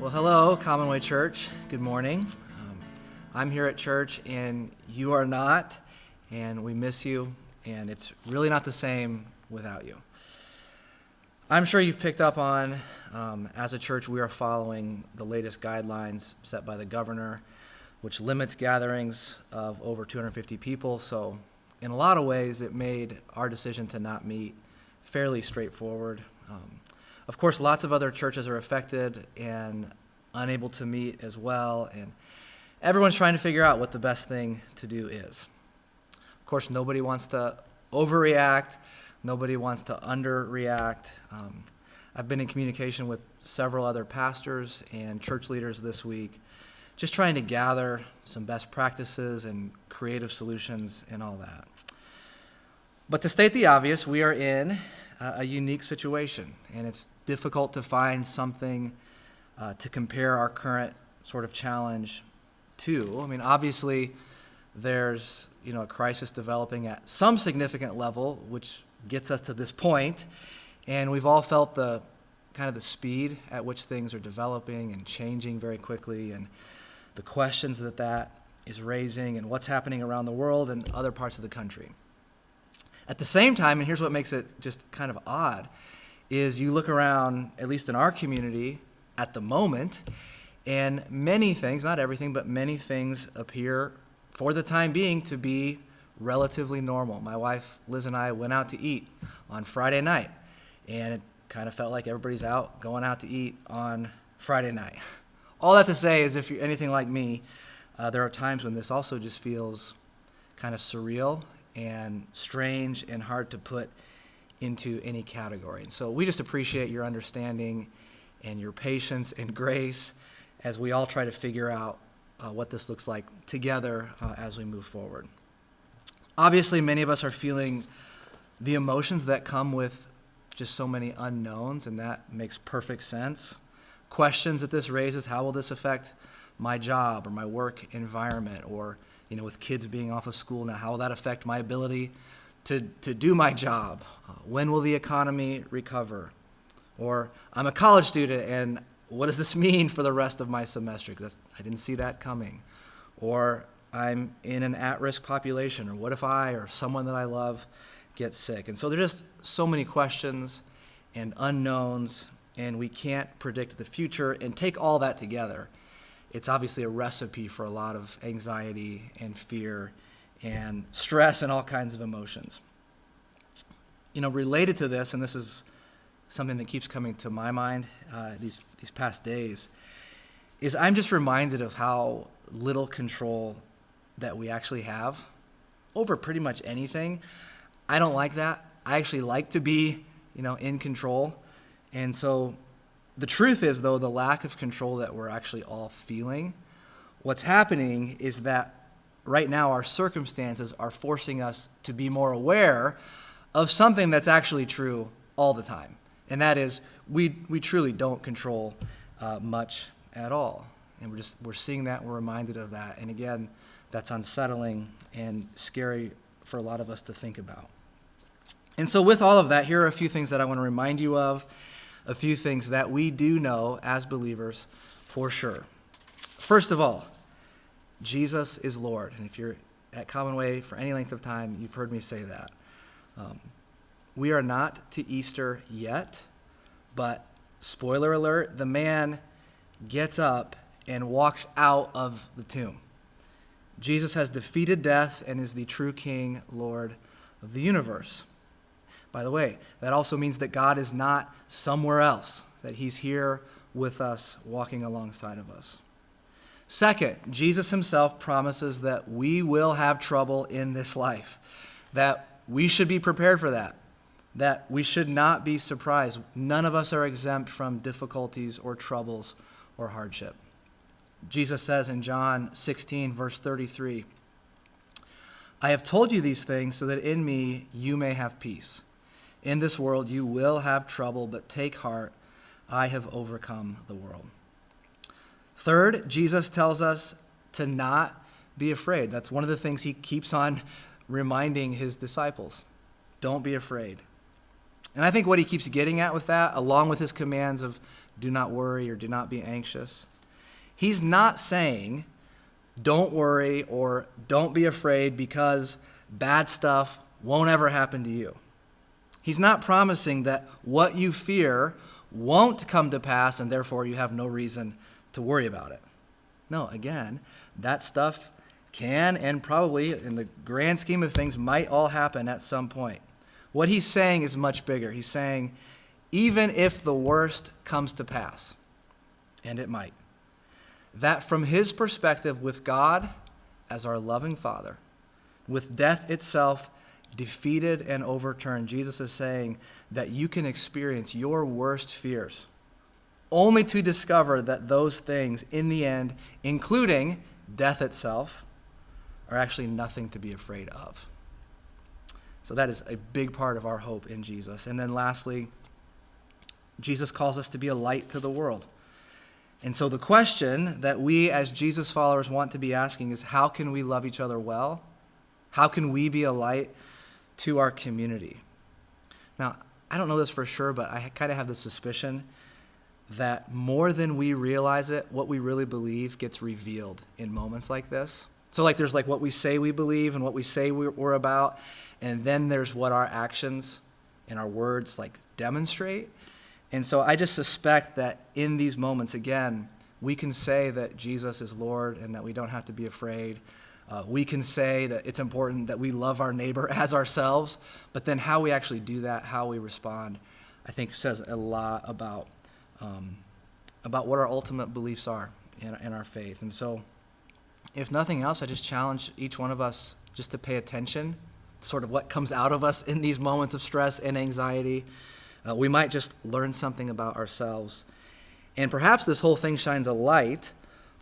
Well, hello, Commonway Church. Good morning. I'm here at church, and you are not, and we miss you, and it's really not the same without you. I'm sure you've picked up on, as a church, we are following the latest guidelines set by the governor, which limits gatherings of over 250 people. So in a lot of ways, it made our decision to not meet fairly straightforward. Of course, lots of other churches are affected and unable to meet as well, and everyone's trying to figure out what the best thing to do is. Of course, nobody wants to overreact. Nobody wants to underreact. I've been in communication with several other pastors and church leaders this week, just trying to gather some best practices and creative solutions and all that. But to state the obvious, we are in a unique situation, and it's difficult to find something to compare our current sort of challenge to. I mean, obviously, there's a crisis developing at some significant level, which gets us to this point, and we've all felt the speed at which things are developing and changing very quickly, and the questions that is raising, and what's happening around the world and other parts of the country. At the same time, and here's what makes it just kind of odd, is you look around, at least in our community at the moment, and many things, not everything, but many things appear for the time being to be relatively normal. My wife, Liz, and I went out to eat on Friday night, and it kind of felt like everybody's going out to eat on Friday night. All that to say is, if you're anything like me, there are times when this also just feels kind of surreal and strange and hard to put into any category. And so we just appreciate your understanding and your patience and grace as we all try to figure out what this looks like together as we move forward. Obviously, many of us are feeling the emotions that come with just so many unknowns, and that makes perfect sense. Questions that this raises: how will this affect my job or my work environment? Or, with kids being off of school now, how will that affect my ability to do my job? When will the economy recover? Or, I'm a college student, and what does this mean for the rest of my semester? I didn't see that coming. Or, I'm in an at-risk population, or what if I or someone that I love gets sick? And so there's just so many questions and unknowns, and we can't predict the future. And take all that together, it's obviously a recipe for a lot of anxiety and fear and stress and all kinds of emotions. Related to this, and this is something that keeps coming to my mind these past days, is I'm just reminded of how little control that we actually have over pretty much anything. I don't like that. I actually like to be, in control. And so the truth is, though, the lack of control that we're actually all feeling, what's happening is that right now our circumstances are forcing us to be more aware of something that's actually true all the time. And that is, we truly don't control much at all. And we're seeing that, we're reminded of that. And again, that's unsettling and scary for a lot of us to think about. And so with all of that, here are a few things that I want to remind you of, a few things that we do know as believers for sure. First of all, Jesus is Lord. And if you're at Commonway for any length of time, you've heard me say that. We are not to Easter yet, but spoiler alert, the man gets up and walks out of the tomb. Jesus has defeated death and is the true King, Lord of the universe. By the way, that also means that God is not somewhere else, that he's here with us, walking alongside of us. Second, Jesus himself promises that we will have trouble in this life, that we should be prepared for that we should not be surprised. None of us are exempt from difficulties or troubles or hardship. Jesus says in John 16, verse 33, "I have told you these things so that in me you may have peace. In this world you will have trouble, but take heart, I have overcome the world." Third, Jesus tells us to not be afraid. That's one of the things he keeps on reminding his disciples. Don't be afraid. And I think what he keeps getting at with that, along with his commands of do not worry or do not be anxious, he's not saying don't worry or don't be afraid because bad stuff won't ever happen to you. He's not promising that what you fear won't come to pass and therefore you have no reason to worry about it. No, again, that stuff can and probably, in the grand scheme of things, might all happen at some point. What he's saying is much bigger. He's saying, even if the worst comes to pass, and it might, that from his perspective, with God as our loving Father, with death itself defeated and overturned, Jesus is saying that you can experience your worst fears, only to discover that those things, in the end, including death itself, are actually nothing to be afraid of. So that is a big part of our hope in Jesus. And then lastly, Jesus calls us to be a light to the world. And so the question that we as Jesus followers want to be asking is, how can we love each other well? How can we be a light to our community? Now, I don't know this for sure, but I kind of have this suspicion that more than we realize it, what we really believe gets revealed in moments like this. So there's what we say we believe and what we say we're about, and then there's what our actions and our words demonstrate. And so I just suspect that in these moments, again, we can say that Jesus is Lord and that we don't have to be afraid. We can say that it's important that we love our neighbor as ourselves, but then how we actually do that, how we respond, I think says a lot about what our ultimate beliefs are in our faith. And so if nothing else, I just challenge each one of us just to pay attention to sort of what comes out of us in these moments of stress and anxiety. We might just learn something about ourselves. And perhaps this whole thing shines a light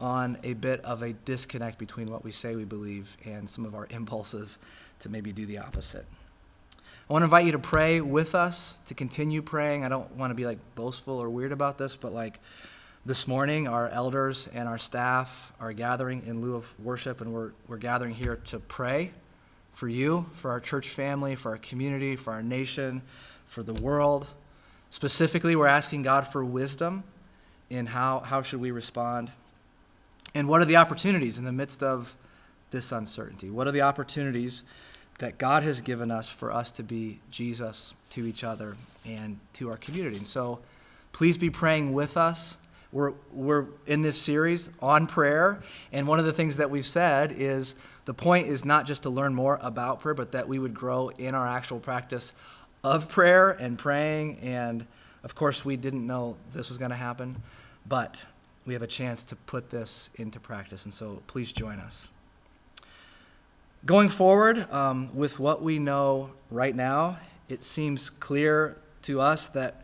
on a bit of a disconnect between what we say we believe and some of our impulses to maybe do the opposite. I want to invite you to pray with us, to continue praying. I don't want to be boastful or weird about this, but this morning, our elders and our staff are gathering in lieu of worship, and we're gathering here to pray for you, for our church family, for our community, for our nation, for the world. Specifically, we're asking God for wisdom in how should we respond, and what are the opportunities in the midst of this uncertainty? What are the opportunities that God has given us for us to be Jesus to each other and to our community? And so please be praying with us. We're in this series on prayer, and one of the things that we've said is the point is not just to learn more about prayer, but that we would grow in our actual practice of prayer and praying. And of course, we didn't know this was going to happen, but we have a chance to put this into practice, and so please join us. Going forward, with what we know right now, it seems clear to us that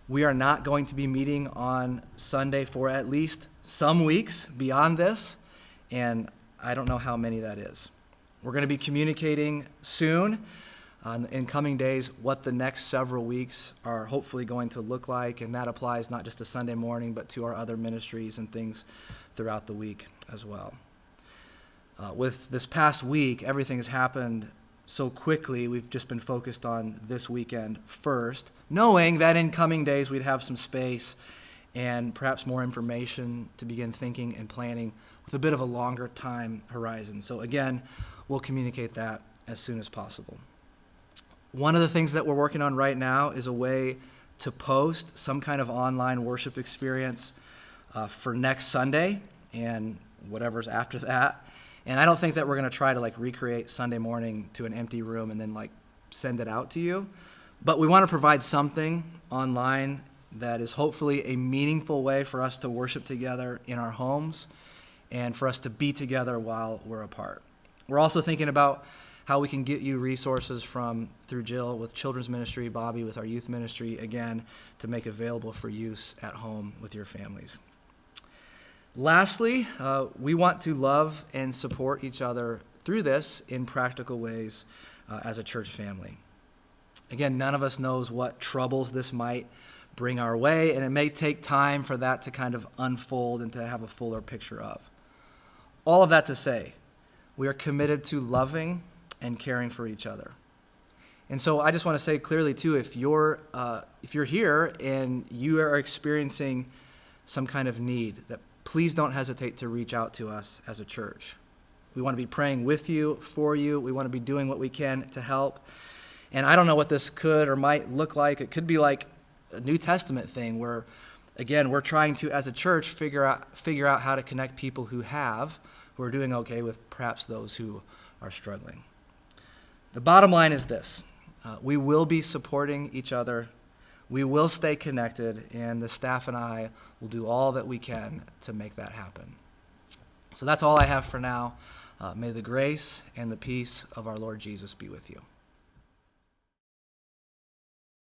we are not going to be meeting on Sunday for at least some weeks beyond this, and I don't know how many that is. We're going to be communicating soon, in coming days, what the next several weeks are hopefully going to look like, and that applies not just to Sunday morning, but to our other ministries and things throughout the week as well. With this past week, everything has happened so quickly. We've just been focused on this weekend first, knowing that in coming days we'd have some space and perhaps more information to begin thinking and planning with a bit of a longer time horizon. So again, we'll communicate that as soon as possible. One of the things that we're working on right now is a way to post some kind of online worship experience for next Sunday and whatever's after that. And I don't think that we're going to try to recreate Sunday morning to an empty room and then send it out to you. But we want to provide something online that is hopefully a meaningful way for us to worship together in our homes and for us to be together while we're apart. We're also thinking about how we can get you resources through Jill with children's ministry, Bobby with our youth ministry, again, to make available for use at home with your families. Lastly, we want to love and support each other through this in practical ways as a church family. Again, none of us knows what troubles this might bring our way, and it may take time for that to kind of unfold and to have a fuller picture of. All of that to say, we are committed to loving and caring for each other. And so I just want to say clearly too, if you're here and you are experiencing some kind of need, that please don't hesitate to reach out to us as a church. We want to be praying with you, for you. We want to be doing what we can to help. And I don't know what this could or might look like. It could be like a New Testament thing where, again, we're trying to, as a church, figure out how to connect people who are doing okay with perhaps those who are struggling. The bottom line is this. We will be supporting each other. We will stay connected, and the staff and I will do all that we can to make that happen. So that's all I have for now. May the grace and the peace of our Lord Jesus be with you.